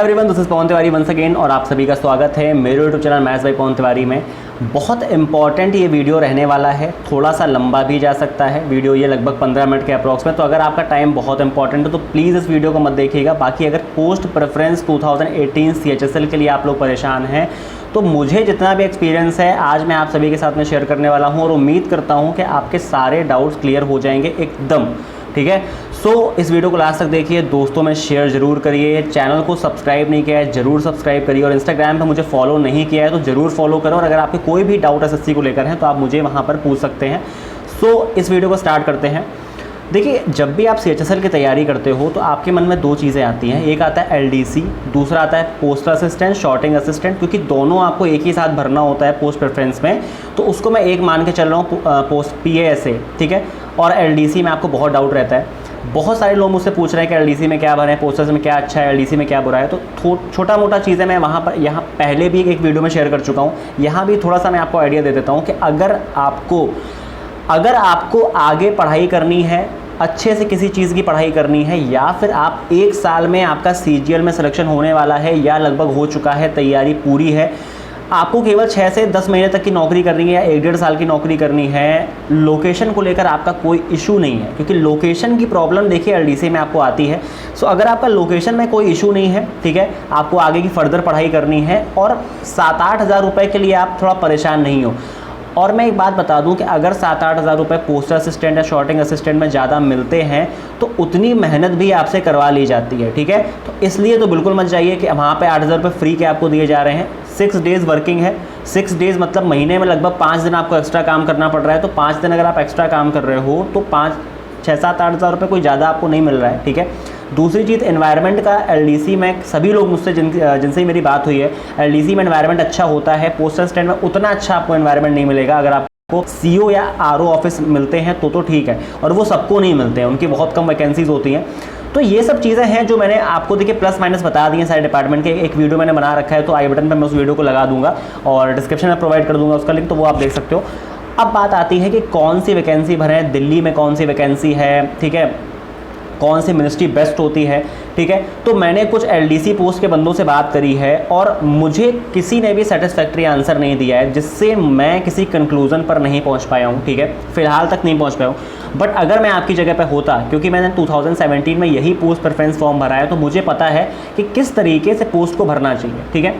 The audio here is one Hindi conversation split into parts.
Everyone, this is Pawan Tiwari once again और आप सभी का स्वागत है मेरे YouTube channel maths by Pawan Tiwari में। बहुत इंपॉर्टेंट ये वीडियो रहने वाला है, थोड़ा सा लंबा भी जा सकता है वीडियो, ये लगभग 15 मिनट के अप्रॉक्स में। तो अगर आपका टाइम बहुत इंपॉर्टेंट है तो प्लीज़ इस वीडियो को मत देखिएगा। बाकी अगर पोस्ट प्रेफरेंस 2018 CHSL के लिए आप लोग परेशान हैं तो मुझे जितना भी एक्सपीरियंस है आज मैं आप सभी के साथ में शेयर करने वाला हूँ और उम्मीद करता हूँ कि आपके सारे डाउट्स क्लियर हो जाएंगे एकदम, ठीक है। सो इस वीडियो को लास्ट तक देखिए, दोस्तों में शेयर जरूर करिए, चैनल को सब्सक्राइब नहीं किया है जरूर सब्सक्राइब करिए और इंस्टाग्राम पे मुझे फॉलो नहीं किया है तो ज़रूर फॉलो करो। और अगर आपके कोई भी डाउट एसएससी को लेकर हैं तो आप मुझे वहाँ पर पूछ सकते हैं। सो इस वीडियो को स्टार्ट करते हैं। देखिए, जब भी आप CHSL की तैयारी करते हो तो आपके मन में दो चीज़ें आती हैं, एक आता है LDC, दूसरा आता है पोस्टल असिस्टेंट, शॉर्टिंग असिस्टेंट, क्योंकि दोनों आपको एक ही साथ भरना होता है पोस्ट प्रेफरेंस में। तो उसको मैं एक मान के चल रहा हूँ पोस्ट PASA, ठीक है। और LDC में आपको बहुत डाउट रहता है, बहुत सारे लोग मुझसे पूछ रहे हैं कि LDC में क्या भरें, पोस्टर्स में क्या अच्छा है, LDC में क्या बुरा है। तो छोटा मोटा चीज़ें मैं वहाँ पर यहाँ पहले भी एक वीडियो में शेयर कर चुका हूँ, यहाँ भी थोड़ा सा मैं आपको आइडिया दे देता हूँ कि अगर आपको आगे पढ़ाई करनी है, अच्छे से किसी चीज़ की पढ़ाई करनी है, या फिर आप एक साल में आपका CGL में सिलेक्शन होने वाला है या लगभग हो चुका है, तैयारी पूरी है, आपको केवल 6 से 10 महीने तक की नौकरी करनी है या 1-1.5 साल की नौकरी करनी है, लोकेशन को लेकर आपका कोई इशू नहीं है, क्योंकि लोकेशन की प्रॉब्लम देखिए LDC में आपको आती है। सो अगर आपका लोकेशन में कोई इशू नहीं है, ठीक है, आपको आगे की फर्दर पढ़ाई करनी है और 7-8 हज़ार रुपये के लिए आप थोड़ा परेशान नहीं हो। और मैं एक बात बता दूं कि अगर 7-8 हज़ार रुपये पोस्टल असिस्टेंट या शॉर्टिंग असिस्टेंट में ज़्यादा मिलते हैं तो उतनी मेहनत भी आपसे करवा ली जाती है, ठीक है। तो इसलिए तो बिल्कुल मत जाइए कि वहाँ पे 8 हज़ार रुपये फ्री के आपको दिए जा रहे हैं। 6 डेज़ वर्किंग है, 6 डेज़ मतलब महीने में लगभग 5 दिन आपको एक्स्ट्रा काम करना पड़ रहा है। तो 5 दिन अगर आप एक्स्ट्रा काम कर रहे हो तो 6-7-8 हज़ार रुपये कोई ज़्यादा आपको नहीं मिल रहा है, ठीक है। दूसरी चीज़, एनवायरनमेंट का LDC में सभी लोग मुझसे जिनसे मेरी बात हुई है, LDC में एनवायरनमेंट अच्छा होता है, पोस्टल स्टैंड में उतना अच्छा आपको एनवायरनमेंट नहीं मिलेगा। अगर आपको CO या RO ऑफिस मिलते हैं तो ठीक है, और वो सबको नहीं मिलते हैं, उनकी बहुत कम वैकेंसीज होती हैं। तो ये सब चीज़ें हैं जो मैंने आपको देखिए प्लस माइनस बता दी हैं सारे डिपार्टमेंट के। एक वीडियो मैंने बना रखा है तो आई बटन पर मैं उस वीडियो को लगा दूंगा और डिस्क्रिप्शन में प्रोवाइड कर दूंगा उसका लिंक, तो वो आप देख सकते हो। अब बात आती है कि कौन सी वैकेंसी भरें, दिल्ली में कौन सी वैकेंसी है, ठीक है, कौन सी मिनिस्ट्री बेस्ट होती है, ठीक है। तो मैंने कुछ LDC पोस्ट के बंदों से बात करी है और मुझे किसी ने भी सेटिस्फैक्ट्री आंसर नहीं दिया है, जिससे मैं किसी कंक्लूजन पर नहीं पहुंच पाया हूं, ठीक है, फिलहाल तक नहीं पहुंच पाया हूं। बट अगर मैं आपकी जगह पे होता, क्योंकि मैंने 2017 में यही पोस्ट प्रेफरेंस फॉर्म भरा है, तो मुझे पता है कि किस तरीके से पोस्ट को भरना चाहिए, ठीक है।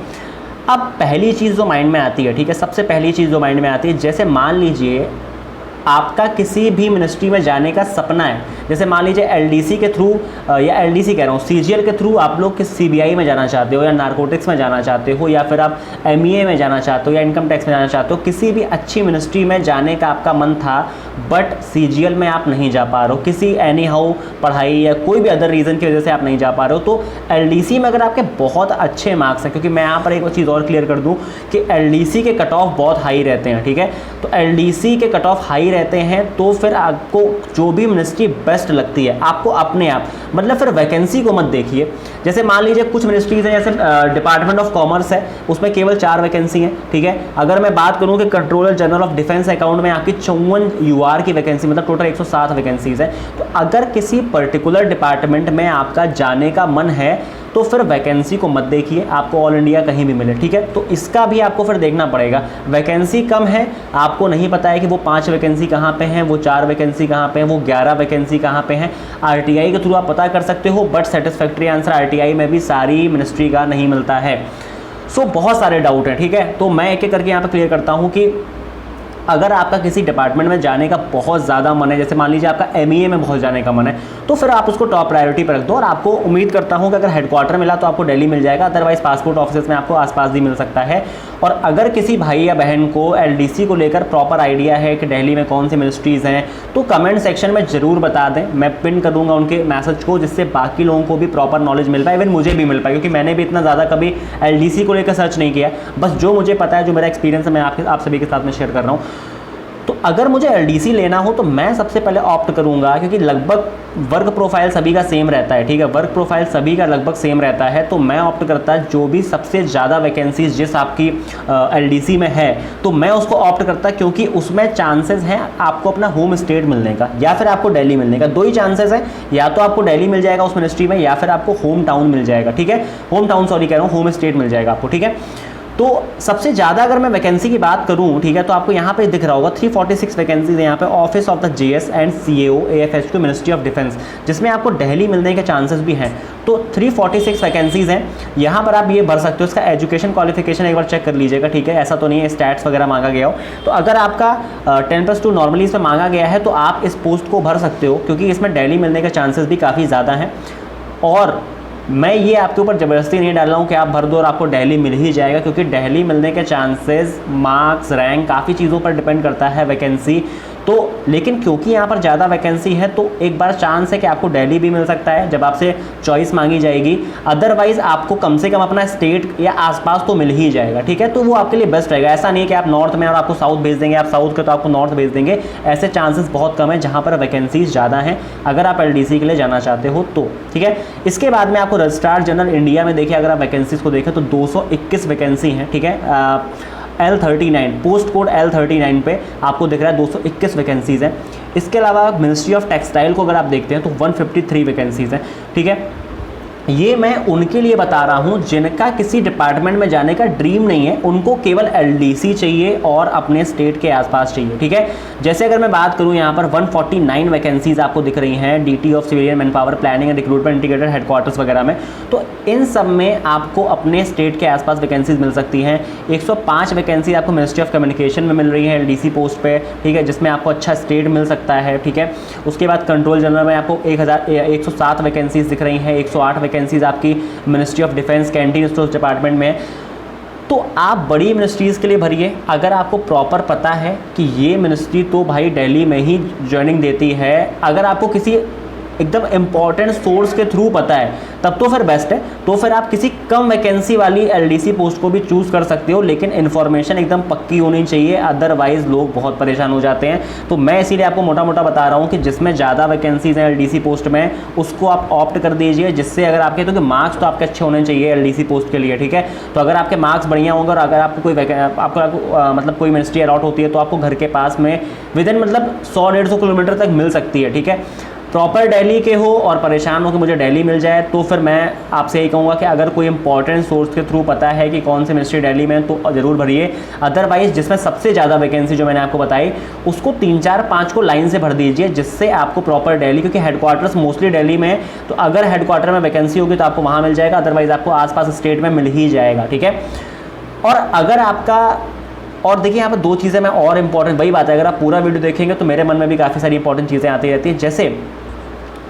अब पहली चीज़ जो माइंड में आती है, ठीक है, सबसे पहली चीज़ जो माइंड में आती है, जैसे मान लीजिए आपका किसी भी मिनिस्ट्री में जाने का सपना है, जैसे मान लीजिए LDC के थ्रू या LDC कह रहा हूँ, CGL के थ्रू आप लोग किस CBI में जाना चाहते हो या नारकोटिक्स में जाना चाहते हो या फिर आप MEA में जाना चाहते हो या इनकम टैक्स में जाना चाहते हो, किसी भी अच्छी मिनिस्ट्री में जाने का आपका मन था, बट CGL में आप नहीं जा पा रहे हो, किसी एनी हाउ पढ़ाई या कोई भी अदर रीज़न की वजह से आप नहीं जा पा रहे हो, तो LDC में अगर आपके बहुत अच्छे मार्क्स हैं, क्योंकि मैं यहाँ पर एक चीज़ और क्लियर कर दूँ कि LDC के कट ऑफ बहुत हाई रहते हैं, ठीक है। तो LDC के कट ऑफ हाई रहते हैं तो फिर आपको जो भी मिनिस्ट्री बेस्ट लगती है आपको अपने आप, मतलब फिर वैकेंसी को मत देखिए। जैसे मान लीजिए कुछ मिनिस्ट्रीज हैं, जैसे डिपार्टमेंट ऑफ कॉमर्स है, उसमें केवल 4 वैकेंसी हैं, ठीक है। अगर मैं बात करूं कि controller general of defence account में आपकी 54 UR की वैकेंसी, मतलब टोटल 107 वैकेंसीज है। तो अगर किसी पर्टिकुलर डिपार्टमेंट में आपका जाने का मन है तो फिर वैकेंसी को मत देखिए, आपको ऑल इंडिया कहीं भी मिले, ठीक है। तो इसका भी आपको फिर देखना पड़ेगा। वैकेंसी कम है, आपको नहीं पता है कि वो 5 वैकेंसी कहाँ पे हैं, वो 4 वैकेंसी कहाँ पे हैं, वो 11 वैकेंसी कहाँ पे हैं, RTI के थ्रू आप पता कर सकते हो, बट सेटिस्फैक्ट्री आंसर RTI में भी सारी मिनिस्ट्री का नहीं मिलता है। सो बहुत सारे डाउट हैं, ठीक है। तो मैं एक एक करके यहाँ पर क्लियर करता हूँ कि अगर आपका किसी डिपार्टमेंट में जाने का बहुत ज़्यादा मन है, जैसे मान लीजिए आपका MEA में बहुत जाने का मन है, तो फिर आप उसको टॉप प्रायोरिटी पर रख दो और आपको उम्मीद करता हूं कि अगर हेडक्वार्टर मिला तो आपको दिल्ली मिल जाएगा, अदरवाइज पासपोर्ट ऑफिस में आपको आसपास भी मिल सकता है। और अगर किसी भाई या बहन को LDC को लेकर प्रॉपर आइडिया है कि दिल्ली में कौन सी मिनिस्ट्रीज़ हैं तो कमेंट सेक्शन में ज़रूर बता दें, मैं पिन कर दूंगा उनके मैसेज को, जिससे बाकी लोगों को भी प्रॉपर नॉलेज मिल पाए, इवन मुझे भी मिल पाए, क्योंकि मैंने भी इतना ज़्यादा कभी LDC को लेकर सर्च नहीं किया। बस जो मुझे पता है, जो मेरा एक्सपीरियंस है, मैं आप सभी के साथ में शेयर कर रहा हूँ। तो अगर मुझे एलडीसी लेना हो तो मैं सबसे पहले ऑप्ट करूंगा, क्योंकि लगभग वर्क प्रोफाइल सभी का सेम रहता है, ठीक है, वर्क प्रोफाइल सभी का लगभग सेम रहता है, तो मैं ऑप्ट करता है जो भी सबसे ज़्यादा वैकेंसीज जिस आपकी एलडीसी में है तो मैं उसको ऑप्ट करता, क्योंकि उसमें चांसेस हैं आपको अपना होम स्टेट मिलने का या फिर आपको दिल्ली मिलने का। दो ही चांसेस है, या तो आपको दिल्ली मिल जाएगा उस मिनिस्ट्री में या फिर आपको होम टाउन मिल जाएगा, ठीक है, होम टाउन सॉरी कह रहा हूँ, होम स्टेट मिल जाएगा आपको, ठीक है। तो सबसे ज़्यादा अगर मैं वैकेंसी की बात करूं, ठीक है, तो आपको यहाँ पे दिख रहा होगा 346 वैकेंसीज है यहाँ पे, office of the JS and CAO AFHQ ministry of defence, जिसमें आपको दिल्ली मिलने के चांसेस भी हैं। तो 346 वैकेंसीज हैं, यहाँ पर आप ये भर सकते हो। इसका एजुकेशन क्वालिफिकेशन एक बार चेक कर लीजिएगा, ठीक है, ऐसा तो नहीं है स्टैट्स वगैरह मांगा गया हो। तो अगर आपका 10+2 नॉर्मली इसमें मांगा गया है तो आप इस पोस्ट को भर सकते हो, क्योंकि इसमें दिल्ली मिलने के चांसेस भी काफ़ी ज़्यादा हैं। और मैं ये आपके ऊपर ज़बरदस्ती नहीं डाल रहा हूँ कि आप भर दो और आपको दिल्ली मिल ही जाएगा, क्योंकि दिल्ली मिलने के चांसेस मार्क्स, रैंक, काफ़ी चीज़ों पर डिपेंड करता है वैकेंसी। तो लेकिन क्योंकि यहाँ पर ज़्यादा वैकेंसी है तो एक बार चांस है कि आपको दिल्ली भी मिल सकता है जब आपसे चॉइस मांगी जाएगी। अदरवाइज़ आपको कम से कम अपना स्टेट या आसपास तो मिल ही जाएगा, ठीक है, तो वो आपके लिए बेस्ट रहेगा। ऐसा नहीं है कि आप नॉर्थ में और आपको साउथ भेज देंगे, आप साउथ के तो आपको नॉर्थ भेज देंगे, ऐसे चांसेस बहुत कम है जहाँ पर वैकेंसीज ज़्यादा हैं अगर आप एलडीसी के लिए जाना चाहते हो तो, ठीक है। इसके बाद में आपको रजिस्ट्रार जनरल इंडिया में देखिए, अगर आप वैकेंसीज को देखें तो 221 वैकेंसी हैं, ठीक है। L39 पोस्ट कोड L39 पे आपको दिख रहा है 221 वैकेंसीज़ हैं। इसके अलावा मिनिस्ट्री ऑफ टेक्सटाइल को अगर आप देखते हैं तो 153 वैकेंसीज़ हैं, ठीक है। ये मैं उनके लिए बता रहा हूँ जिनका किसी डिपार्टमेंट में जाने का ड्रीम नहीं है, उनको केवल एलडीसी चाहिए और अपने स्टेट के आसपास चाहिए, ठीक है। जैसे अगर मैं बात करूँ यहाँ पर 149 वैकेंसीज आपको दिख रही हैं DT of civilian manpower planning and recruitment integrated headquarters वगैरह में, तो इन सब में आपको अपने स्टेट के आसपास वैकेंसीज मिल सकती हैं। 105 वैकेंसी आपको मिनिस्ट्री ऑफ कम्युनिकेशन में मिल रही है एलडीसी पोस्ट पे, ठीक है, जिसमें आपको अच्छा स्टेट मिल सकता है, ठीक है। उसके बाद कंट्रोल जनरल में आपको 107 वैकेंसीज दिख रही हैं, 108 वैकेंसीज आपकी ministry of defence canteen stores department में। तो आप बड़ी मिनिस्ट्रीज़ के लिए भरिए अगर आपको प्रॉपर पता है कि ये मिनिस्ट्री तो भाई दिल्ली में ही ज्वाइनिंग देती है। अगर आपको किसी एकदम इम्पॉर्टेंट सोर्स के थ्रू पता है तब तो फिर बेस्ट है, तो फिर आप किसी कम वैकेंसी वाली एलडीसी पोस्ट को भी चूज़ कर सकते हो, लेकिन इन्फॉर्मेशन एकदम पक्की होनी चाहिए, अदरवाइज लोग बहुत परेशान हो जाते हैं। तो मैं इसीलिए आपको मोटा मोटा बता रहा हूँ कि जिसमें ज़्यादा वैकेंसीज हैं एलडीसी पोस्ट में उसको आप ऑप्ट कर दीजिए, जिससे अगर आपके तो मार्क्स तो आपके अच्छे होने चाहिए एलडीसी पोस्ट के लिए, ठीक है। तो अगर आपके मार्क्स बढ़िया होंगे और अगर आपको कोई मतलब कोई मिनिस्ट्री अलॉट होती है तो आपको घर के पास में विदिन मतलब 100-150 किलोमीटर तक मिल सकती है, ठीक है। प्रॉपर दिल्ली के हो और परेशान हो कि मुझे दिल्ली मिल जाए तो फिर मैं आपसे यही कहूँगा कि अगर कोई इंपॉर्टेंट सोर्स के थ्रू पता है कि कौन सी मिनिस्ट्री दिल्ली में तो ज़रूर भरिए। अदरवाइज जिसमें सबसे ज़्यादा वैकेंसी जो मैंने आपको बताई उसको 3-4-5 को लाइन से भर दीजिए, जिससे आपको प्रॉपर दिल्ली, क्योंकि हेडक्वार्टर्स मोस्टली दिल्ली में है, तो अगर हेडक्वार्टर में वैकेंसी होगी तो आपको वहाँ मिल जाएगा, अदरवाइज आपको आसपास स्टेट में मिल ही जाएगा, ठीक है। और अगर आपका और देखिए यहाँ पर दो चीज़ें मैं और इंपॉर्टेंट, वही बात है, अगर आप पूरा वीडियो देखेंगे तो मेरे मन में भी काफ़ी सारी इंपॉर्टेंट चीज़ें आती रहती हैं। जैसे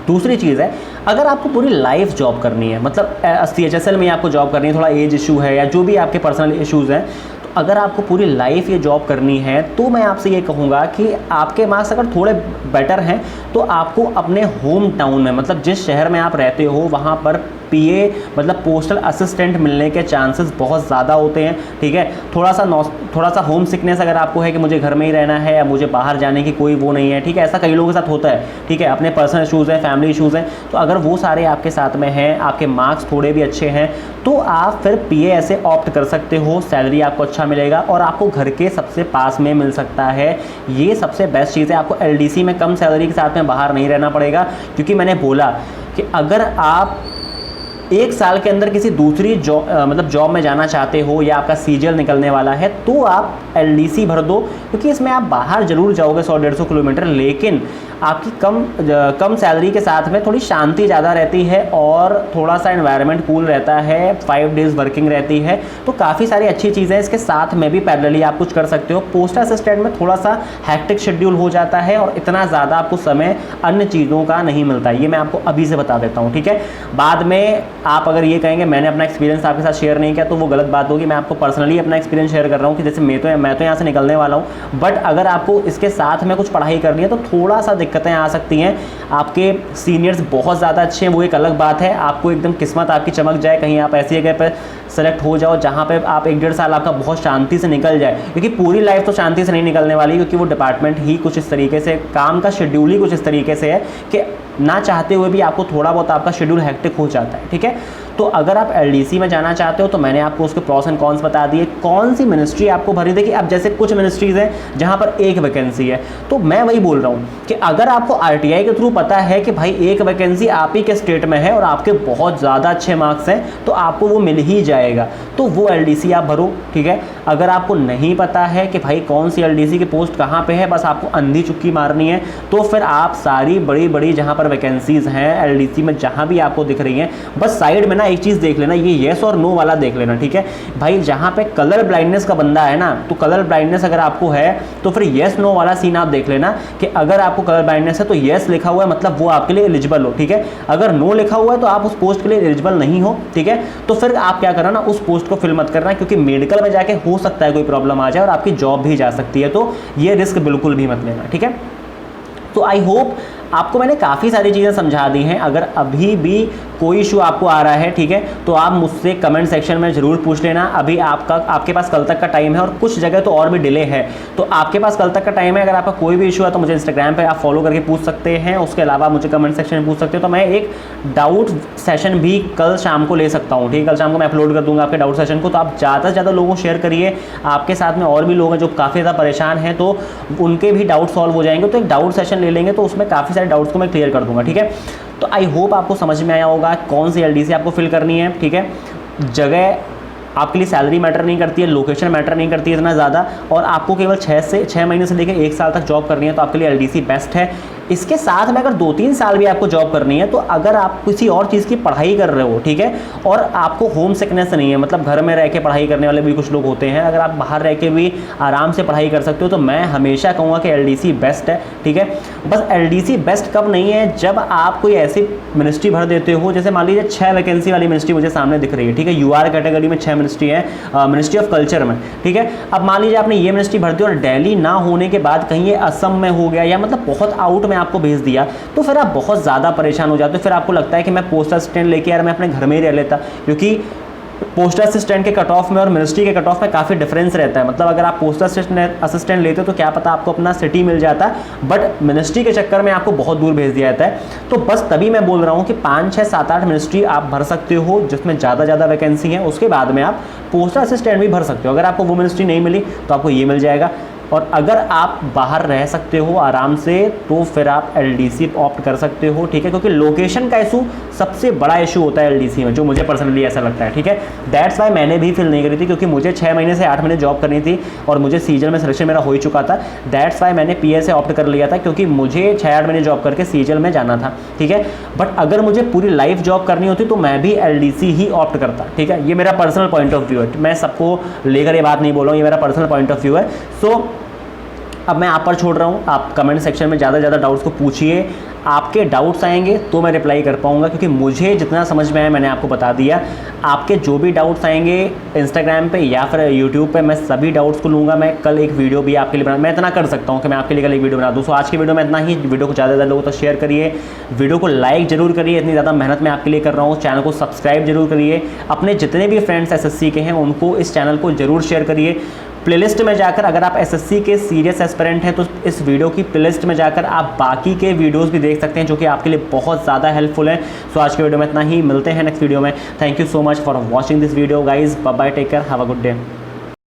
दूसरी चीज़ है, अगर आपको पूरी लाइफ जॉब करनी है, मतलब CHSL में आपको जॉब करनी है, थोड़ा एज इशू है या जो भी आपके पर्सनल इश्यूज़ हैं, तो अगर आपको पूरी लाइफ ये जॉब करनी है तो मैं आपसे ये कहूँगा कि आपके मार्क्स अगर थोड़े बेटर हैं तो आपको अपने होम टाउन में, मतलब जिस शहर में आप रहते हो वहाँ पर PA मतलब पोस्टल असिस्टेंट मिलने के चांसेस बहुत ज़्यादा होते हैं, ठीक है। थोड़ा सा होम सिकनेस अगर आपको है कि मुझे घर में ही रहना है या मुझे बाहर जाने की कोई वो नहीं है, ठीक है, ऐसा कई लोगों के साथ होता है, ठीक है, अपने पर्सनल इशूज़ हैं, फैमिली इशूज़ हैं, तो अगर वो सारे आपके साथ में हैं, आपके मार्क्स थोड़े भी अच्छे हैं तो आप फिर PA ऐसे ऑप्ट कर सकते हो, सैलरी आपको अच्छा मिलेगा और आपको घर के सबसे पास में मिल सकता है। ये सबसे बेस्ट चीज़ है, आपको LDC में कम सैलरी के साथ में बाहर नहीं रहना पड़ेगा, क्योंकि मैंने बोला कि अगर आप 1 साल के अंदर किसी दूसरी जॉब में जाना चाहते हो या आपका CGL निकलने वाला है तो आप LDC भर दो, क्योंकि इसमें आप बाहर ज़रूर जाओगे 100-150 किलोमीटर, लेकिन आपकी कम सैलरी के साथ में थोड़ी शांति ज़्यादा रहती है और थोड़ा सा एनवायरनमेंट कूल रहता है, 5 डेज़ वर्किंग रहती है, तो काफ़ी सारी अच्छी चीज़ें इसके साथ में भी पैरेलली आप कुछ कर सकते हो। पोस्ट असिस्टेंट में थोड़ा सा हैक्टिक शेड्यूल हो जाता है और इतना ज़्यादा आपको समय अन्य चीज़ों का नहीं मिलता, ये मैं आपको अभी से बता देता हूँ, ठीक है। बाद में आप अगर ये कहेंगे मैंने अपना एक्सपीरियंस आपके साथ शेयर नहीं किया तो वो गलत बात होगी। मैं आपको पर्सनली अपना एक्सपीरियंस शेयर कर रहा हूँ कि जैसे मैं तो यहाँ से निकलने वाला हूँ, बट अगर आपको इसके साथ में कुछ पढ़ाई करनी है तो थोड़ा सा दिक्कतें आ सकती हैं। आपके सीनियर्स बहुत ज़्यादा अच्छे हैं वो एक अलग बात है, आपको एकदम किस्मत आपकी चमक जाए, कहीं आप ऐसी जगह पर सेलेक्ट हो जाओ, जहाँ पे आप 1-1.5 साल आपका बहुत शांति से निकल जाए, क्योंकि पूरी लाइफ तो शांति से नहीं निकलने वाली, क्योंकि वो डिपार्टमेंट ही कुछ इस तरीके से, काम का शेड्यूल ही कुछ इस तरीके से है कि ना चाहते हुए भी आपको थोड़ा बहुत आपका शेड्यूल हेक्टिक हो जाता है, ठीक है। तो अगर आप एलडीसी में जाना चाहते हो तो मैंने आपको उसके प्रॉस एंड कॉन्स बता दिए, कौन सी मिनिस्ट्री आपको भरी। देखिए अब जैसे कुछ मिनिस्ट्रीज़ हैं जहाँ पर एक वैकेंसी है, तो मैं वही बोल रहा हूँ कि अगर आपको आरटीआई के थ्रू पता है कि भाई एक वैकेंसी आप ही के स्टेट में है और आपके बहुत ज़्यादा अच्छे मार्क्स हैं, तो आपको वो मिल ही जाएगा, तो वो एलडीसी आप भरो, ठीक है। अगर आपको नहीं पता है कि भाई कौन सी एलडीसी की पोस्ट कहाँ पे है, बस आपको अंधी चुक्की मारनी है, तो फिर आप सारी बड़ी बड़ी जहाँ पर वैकेंसीज़ हैं एलडीसी में जहाँ भी आपको दिख रही हैं, बस साइड में ना एक चीज़ देख लेना, ये येस और नो वाला देख लेना, ठीक है भाई। जहाँ पे कलर ब्लाइंडनेस का बंदा है ना, तो कलर ब्लाइंडनेस अगर आपको है तो फिर येस नो वाला सीन आप देख लेना कि अगर आपको कलर ब्लाइंडनेस है तो येस लिखा हुआ है मतलब वो आपके लिए एलिजिबल हो, ठीक है। अगर नो लिखा हुआ है तो आप उस पोस्ट के लिए एलिजिबल नहीं हो, ठीक है। तो फिर आप क्या करना ना, उस पोस्ट को फिल मत करना, क्योंकि मेडिकल में जाके हो सकता है कोई प्रॉब्लम आ जाए और आपकी जॉब भी जा सकती है, तो ये रिस्क बिल्कुल भी मत लेना, ठीक है। तो आई होप आपको मैंने काफ़ी सारी चीज़ें समझा दी हैं। अगर अभी भी कोई इशू आपको आ रहा है, ठीक है, तो आप मुझसे कमेंट सेक्शन में ज़रूर पूछ लेना। अभी आपके पास कल तक का टाइम है और कुछ जगह तो और भी डिले है, तो आपके पास कल तक का टाइम है। अगर आपका कोई भी इशू है तो मुझे इंस्टाग्राम पे आप फॉलो करके पूछ सकते हैं, उसके अलावा मुझे कमेंट सेक्शन में पूछ सकते हो। तो मैं एक डाउट सेशन भी कल शाम को ले सकता हूँ, ठीक है। कल शाम को मैं अपलोड कर दूँगा आपके डाउट सेशन को, तो आप ज़्यादा से ज़्यादा लोगों को शेयर करिए। आपके साथ में और भी लोग हैं जो काफ़ी ज़्यादा परेशान हैं, तो उनके भी डाउट सॉल्व हो जाएंगे। तो एक डाउट सेशन ले लेंगे तो उसमें काफ़ी सारे डाउट्स को मैं क्लियर कर दूंगा, ठीक है। तो आई होप आपको समझ में आया होगा कौन सी एलडीसी आपको फिल करनी है, ठीक है। जगह आपके लिए सैलरी मैटर नहीं करती है, लोकेशन मैटर नहीं करती है इतना ज़्यादा, और आपको केवल 6 महीने से लेकर 1 साल तक जॉब करनी है, तो आपके लिए एलडीसी बेस्ट है। इसके साथ में अगर 2-3 साल भी आपको जॉब करनी है, तो अगर आप किसी और चीज़ की पढ़ाई कर रहे हो, ठीक है, और आपको होम सिकनेस नहीं है, मतलब घर में रह के पढ़ाई करने वाले भी कुछ लोग होते हैं, अगर आप बाहर रह के भी आराम से पढ़ाई कर सकते हो, तो मैं हमेशा कहूँगा कि एलडीसी बेस्ट है, ठीक है। बस एलडीसी बेस्ट कब नहीं है, जब आप कोई ऐसी मिनिस्ट्री भर देते हो, जैसे मान लीजिए 6 वैकेंसी वाली मिनिस्ट्री मुझे सामने दिख रही है, ठीक है। यूआर कैटेगरी में 6 मिनिस्ट्री है, मिनिस्ट्री ऑफ कल्चर में, ठीक है। अब मान लीजिए आपने ये मिनिस्ट्री भर दी और दिल्ली ना होने के बाद कहीं ये असम में हो गया, या मतलब बहुत आउट में आपको भेज दिया, तो फिर आप बहुत ज़्यादा परेशान हो जाते हो। फिर आपको लगता है कि मैं पोस्टल असिस्टेंट लेके यार मैं अपने घर में ही रह लेता, क्योंकि पोस्टल असिस्टेंट के कट ऑफ में और मिनिस्ट्री के कट ऑफ में काफ़ी डिफरेंस रहता है। मतलब अगर आप पोस्टल असिस्टेंट लेते हो तो क्या पता आपको अपना सिटी मिल जाता, बट मिनिस्ट्री के चक्कर में आपको बहुत दूर भेज दिया जाता है। तो बस तभी मैं बोल रहा हूँ कि 5, 6, 7, 8 मिनिस्ट्री आप भर सकते हो जिसमें ज़्यादा वैकेंसी है, उसके बाद में आप पोस्टल असिस्टेंट भी भर सकते हो। अगर आपको वो मिनिस्ट्री नहीं मिली तो आपको ये मिल जाएगा। और अगर आप बाहर रह सकते हो आराम से, तो फिर आप एलडीसी ऑप्ट कर सकते हो, ठीक है, क्योंकि लोकेशन का इशू सबसे बड़ा इशू होता है एलडीसी में, जो मुझे पर्सनली ऐसा लगता है, ठीक है। दैट्स वाई मैंने भी फिल नहीं करी थी, क्योंकि मुझे 6 महीने से 8 महीने जॉब करनी थी और मुझे सीजल में सिलेक्शन मेरा हो ही चुका था। दैट्स वाई मैंने पीएस से ऑप्ट कर लिया था, क्योंकि मुझे 6-8 महीने जॉब करके सीजल में जाना था, ठीक है। बट अगर मुझे पूरी लाइफ जॉब करनी होती तो मैं भी एलडीसी ही ऑप्ट करता, ठीक है। ये मेरा पर्सनल पॉइंट ऑफ व्यू है, मैं सबको लेकर ये बात नहीं बोल रहा हूँ, ये मेरा पर्सनल पॉइंट ऑफ व्यू है। सो अब मैं आप पर छोड़ रहा हूँ, आप कमेंट सेक्शन में ज़्यादा से ज़्यादा डाउट्स को पूछिए। आपके डाउट्स आएंगे तो मैं रिप्लाई कर पाऊँगा, क्योंकि मुझे जितना समझ में आया मैंने आपको बता दिया। आपके जो भी डाउट्स आएंगे इंस्टाग्राम पे या फिर यूट्यूब पे, मैं सभी डाउट्स को लूँगा। मैं कल एक वीडियो भी आपके लिए मैं इतना कर सकता हूँ कि मैं आपके लिए कल एक वीडियो बना दूँ। सो आज की वीडियो में इतना ही। वीडियो को ज़्यादा से ज़्यादा लोगों तक शेयर करिए, वीडियो को लाइक जरूर करिए, इतनी ज़्यादा मेहनत मैं आपके लिए कर रहा हूँ। चैनल को सब्सक्राइब जरूर करिए, अपने जितने भी फ्रेंड्स एसएससी के हैं उनको इस चैनल को जरूर शेयर करिए। प्लेलिस्ट में जाकर अगर आप एसएससी के सीरियस एस्पिरेंट हैं तो इस वीडियो की प्लेलिस्ट में जाकर आप बाकी के वीडियोस भी देख सकते हैं, जो कि आपके लिए बहुत ज़्यादा हेल्पफुल है। सो आज के वीडियो में इतना ही, मिलते हैं नेक्स्ट वीडियो में। Thank you so much for watching this video guys, bye bye, take care, have a good day.